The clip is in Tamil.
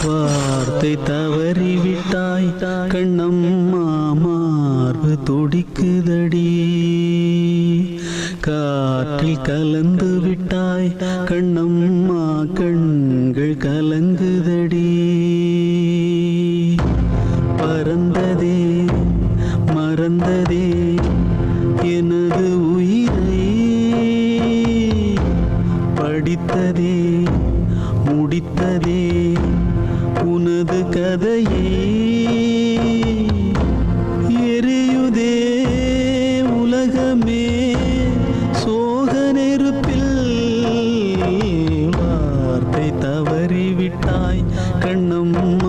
வார்த்தை தவறிவிட்டாய் கண்ணம்மா, மார்பு துடிக்குதடி. காற்றில் கலந்து விட்டாய் கண்ணம்மா, கண்கள் கலங்குதடி. பறந்ததே மறந்ததே எனது உயிரை, படித்ததே முடித்ததே உனது கதையை. எரியுதே உலகமே சோக நெருப்பில், வார்த்தை தவறிவிட்டாய் கண்ணம்மா.